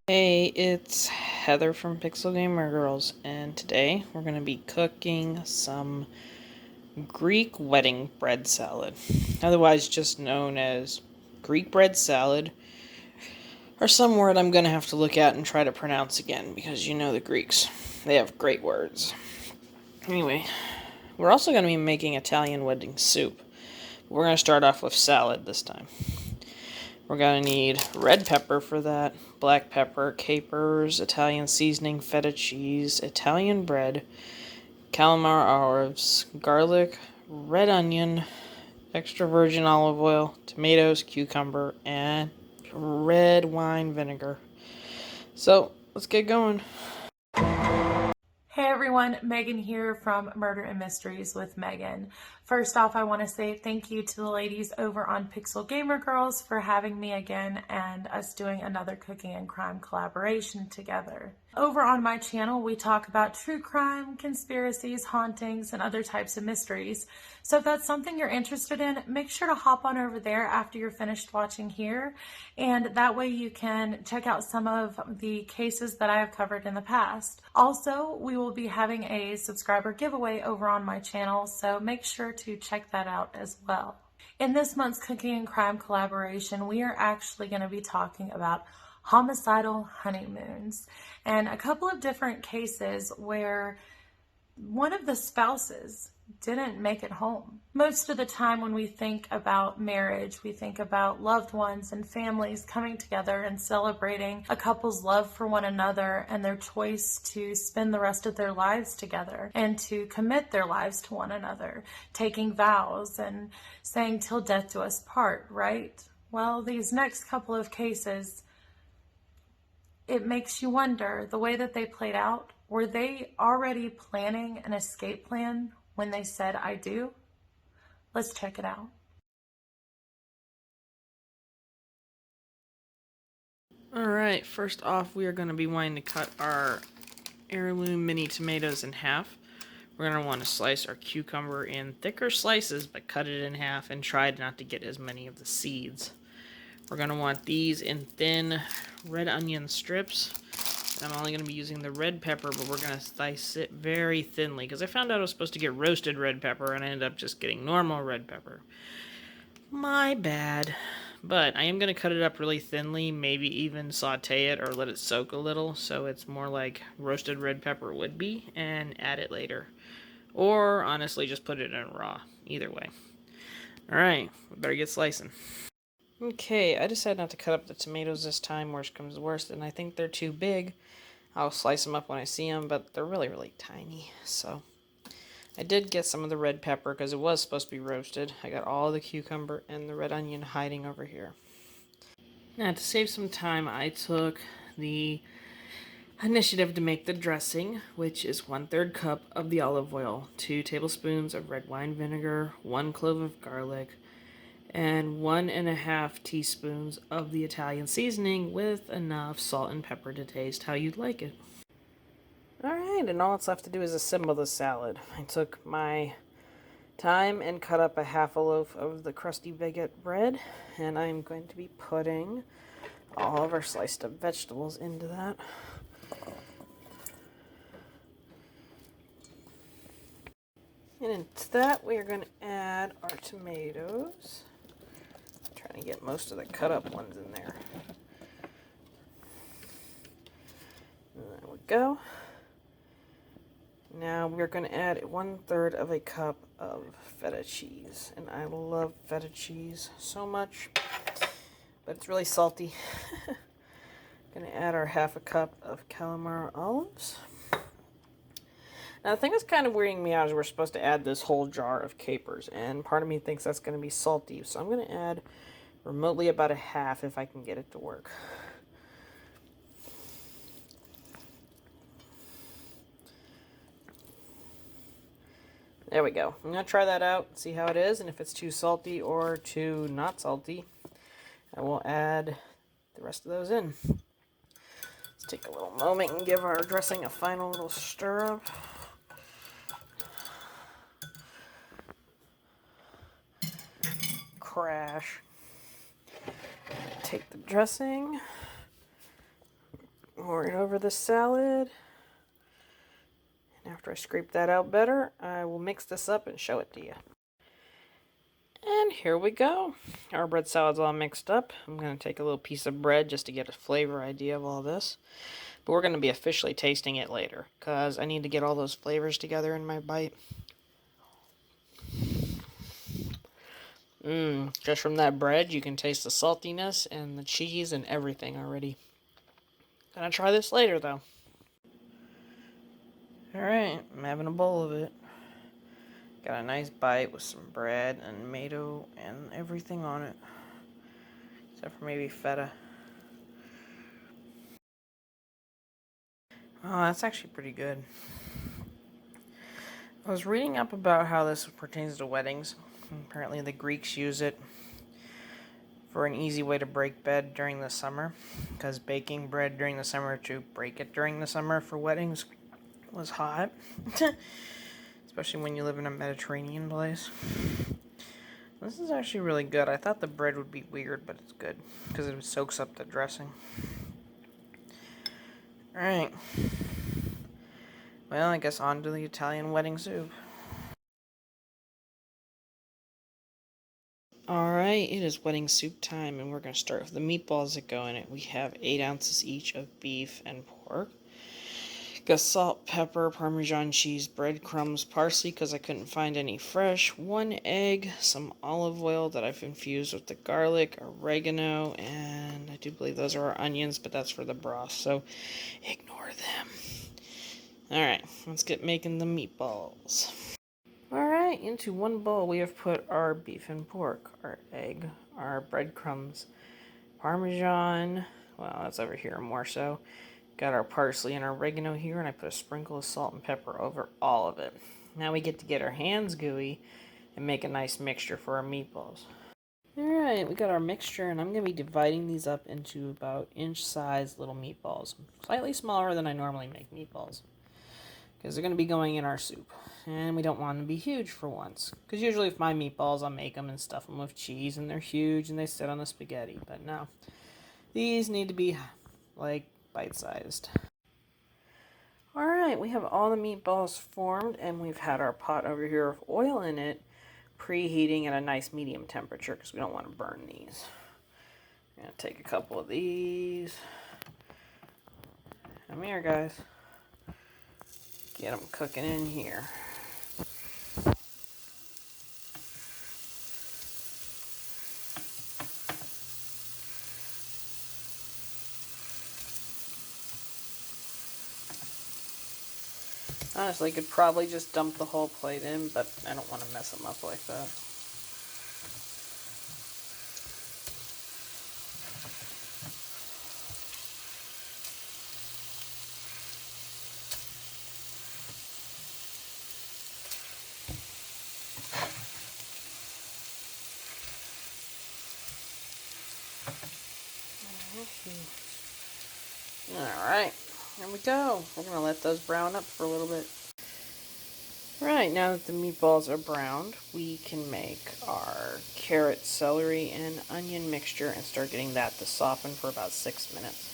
Hey, it's Heather from Pixel Gamer Girls, and today we're going to be cooking some Greek wedding bread salad, otherwise just known as Greek bread salad, or some word I'm going to have to look at and try to pronounce again, because you know the Greeks, they have great words. Anyway, we're also going to be making Italian wedding soup. We're going to start off with salad this time. We're going to need red pepper for that, black pepper, capers, Italian seasoning, feta cheese, Italian bread, calamari olives, garlic, red onion, extra virgin olive oil, tomatoes, cucumber, and red wine vinegar. So, let's get going. Hey everyone, Megan here from Murder and Mysteries with Megan. First off, I want to say thank you to the ladies over on Pixel Gamer Girls for having me again and us doing another cooking and crime collaboration together. Over on my channel, we talk about true crime, conspiracies, hauntings, and other types of mysteries. So if that's something you're interested in, make sure to hop on over there after you're finished watching here. And that way you can check out some of the cases that I have covered in the past. Also, we will be having a subscriber giveaway over on my channel, so make sure to check that out as well. In this month's Cooking and Crime collaboration, we are actually going to be talking about homicidal honeymoons and a couple of different cases where one of the spouses didn't make it home. Most of the time when we think about marriage, we think about loved ones and families coming together and celebrating a couple's love for one another and their choice to spend the rest of their lives together and to commit their lives to one another, taking vows and saying till death do us part, right? Well, these next couple of cases, it makes you wonder the way that they played out. Were they already planning an escape plan when they said I do? Let's check it out. Alright, first off, we are going to be wanting to cut our heirloom mini tomatoes in half. We're going to want to slice our cucumber in thicker slices, but cut it in half and try not to get as many of the seeds. We're going to want these in thin red onion strips. I'm only going to be using the red pepper, but we're going to slice it very thinly, because I found out I was supposed to get roasted red pepper, and I ended up just getting normal red pepper. My bad. But I am going to cut it up really thinly, maybe even saute it or let it soak a little, so it's more like roasted red pepper would be, and add it later. Or, honestly, just put it in raw. Either way. Alright, we better get slicing. Okay, I decided not to cut up the tomatoes this time, worst comes to worst, and I think they're too big. I'll slice them up when I see them, but they're really, really tiny, so... I did get some of the red pepper because it was supposed to be roasted. I got all the cucumber and the red onion hiding over here. Now, to save some time, I took the initiative to make the dressing, which is 1/3 cup of the olive oil, 2 tablespoons of red wine vinegar, 1 clove of garlic, and 1½ teaspoons of the Italian seasoning with enough salt and pepper to taste how you'd like it. Alright, and all that's left to do is assemble the salad. I took my time and cut up a half a loaf of the crusty baguette bread, and I'm going to be putting all of our sliced up vegetables into that. And into that we are going to add our tomatoes. I'm trying to get most of the cut up ones in there. There we go. Now we're going to add 1/3 of a cup of feta cheese. And I love feta cheese so much, but it's really salty. Going to add our ½ a cup of calamari olives. Now the thing that's kind of weirding me out is we're supposed to add this whole jar of capers, and part of me thinks that's going to be salty, so I'm going to add remotely about a half if I can get it to work. There we go. I'm going to try that out, see how it is, and if it's too salty or too not salty, I will add the rest of those in. Let's take a little moment and give our dressing a final little stir up. Crash. Take the dressing, Pour it over the salad. And after I scrape that out better, I will mix this up and show it to you. And here we go. Our bread salad's all mixed up. I'm going to take a little piece of bread just to get a flavor idea of all this. But we're going to be officially tasting it later, because I need to get all those flavors together in my bite. Just from that bread, you can taste the saltiness and the cheese and everything already. Gonna try this later, though. Alright, I'm having a bowl of it. Got a nice bite with some bread and tomato and everything on it. Except for maybe feta. Oh, that's actually pretty good. I was reading up about how this pertains to weddings. Apparently the Greeks use it for an easy way to break bread during the summer, because baking bread during the summer to break it during the summer for weddings was hot. Especially when you live in a Mediterranean place. This is actually really good. I thought the bread would be weird, but it's good because it soaks up the dressing. Alright. Well, I guess on to the Italian wedding soup. Alright, it is wedding soup time, and we're going to start with the meatballs that go in it. We have 8 ounces each of beef and pork. Got salt, pepper, Parmesan cheese, breadcrumbs, parsley because I couldn't find any fresh, 1 egg, some olive oil that I've infused with the garlic, oregano, and I do believe those are our onions, but that's for the broth, so ignore them. Alright, let's get making the meatballs. Alright, into one bowl we have put our beef and pork, our egg, our breadcrumbs, Parmesan, well, that's over here more so. Got our parsley and our oregano here, and I put a sprinkle of salt and pepper over all of it. Now we get our hands gooey and make a nice mixture for our meatballs. Alright, we got our mixture, and I'm going to be dividing these up into about inch-sized little meatballs. Slightly smaller than I normally make meatballs, because they're going to be going in our soup. And we don't want them to be huge for once, because usually with my meatballs I'll make them and stuff them with cheese, and they're huge and they sit on the spaghetti. But no, these need to be like bite-sized. Alright, we have all the meatballs formed, and we've had our pot over here with oil in it preheating at a nice medium temperature because we don't want to burn these. I'm going to take a couple of these. Come here, guys. Get them cooking in here. Honestly, could probably just dump the whole plate in, but I don't want to mess them up like that. Alright, here we go. We're going to let those brown up for a little bit. Right, now that the meatballs are browned, we can make our carrot, celery, and onion mixture and start getting that to soften for about 6 minutes.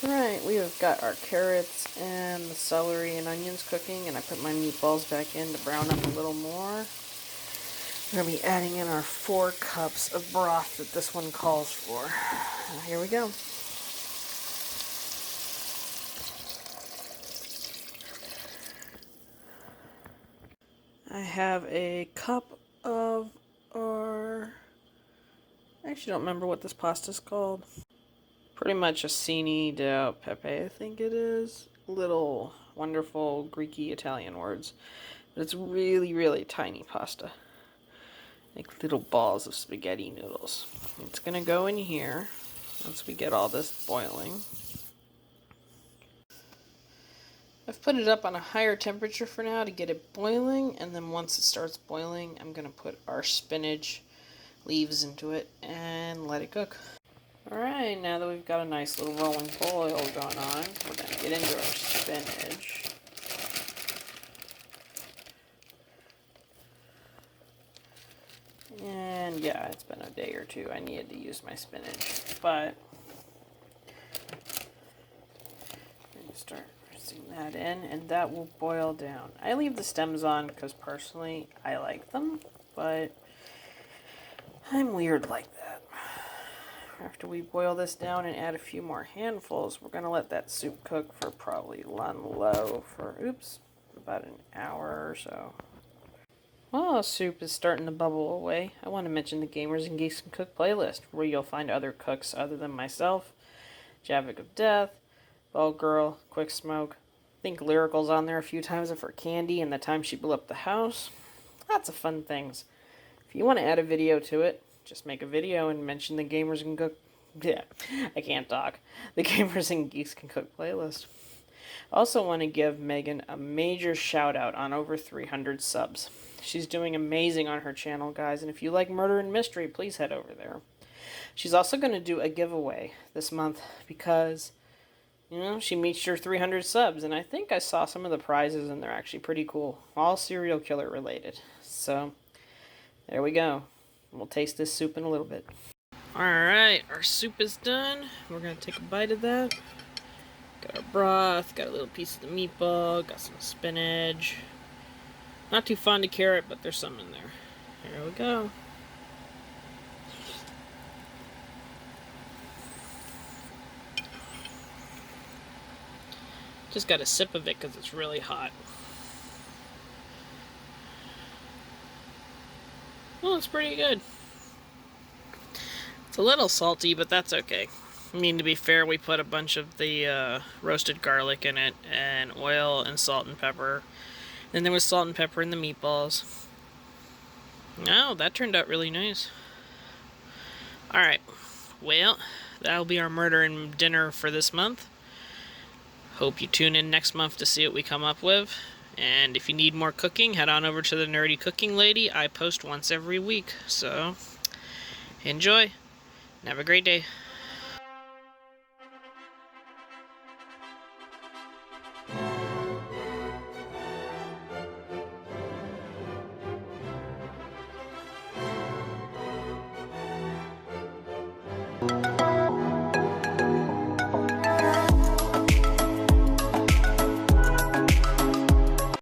Right, we have got our carrots and the celery and onions cooking, and I put my meatballs back in to brown up a little more. We're going to be adding in our 4 cups of broth that this one calls for. Here we go. I have a cup of our... I actually don't remember what this pasta's called. Pretty much a cine de pepe, I think it is. Little wonderful Greeky Italian words. But it's really, really tiny pasta. Like little balls of spaghetti noodles. It's going to go in here once we get all this boiling. I've put it up on a higher temperature for now to get it boiling, and then once it starts boiling, I'm going to put our spinach leaves into it and let it cook. Alright, now that we've got a nice little rolling boil going on, we're going to get into our spinach. And yeah, it's been a day or two. I needed to use my spinach, but that in, and that will boil down. I leave the stems on because personally I like them, but I'm weird like that. After we boil this down and add a few more handfuls, we're going to let that soup cook for probably on low for, about an hour or so. While soup is starting to bubble away, I want to mention the Gamers and Geeks Can Cook playlist, where you'll find other cooks other than myself, Javik of Death, Ball Girl, Quick Smoke. I think Lyrical's on there a few times of her candy and the time she blew up the house. Lots of fun things. If you want to add a video to it, just make a video and mention the Gamers Can Cook. Yeah, I can't talk. The Gamers and Geeks Can Cook playlist. I also want to give Megan a major shout out on over 300 subs. She's doing amazing on her channel, guys, and if you like murder and mystery, please head over there. She's also going to do a giveaway this month because, you know, she meets her 300 subs, and I think I saw some of the prizes, and they're actually pretty cool. All serial killer related. So, there we go. We'll taste this soup in a little bit. Alright, our soup is done. We're going to take a bite of that. Got our broth, got a little piece of the meatball, got some spinach. Not too fond of carrot, but there's some in there. Here we go. Just got a sip of it because it's really hot. Well, it's pretty good. It's a little salty, but that's okay. I mean, to be fair, we put a bunch of the roasted garlic in it, and oil and salt and pepper. Then there was salt and pepper in the meatballs. Oh, that turned out really nice. Alright, well, that'll be our murder and dinner for this month. Hope you tune in next month to see what we come up with. And if you need more cooking, head on over to the Nerdy Cooking Lady. I post once every week, so enjoy. And have a great day.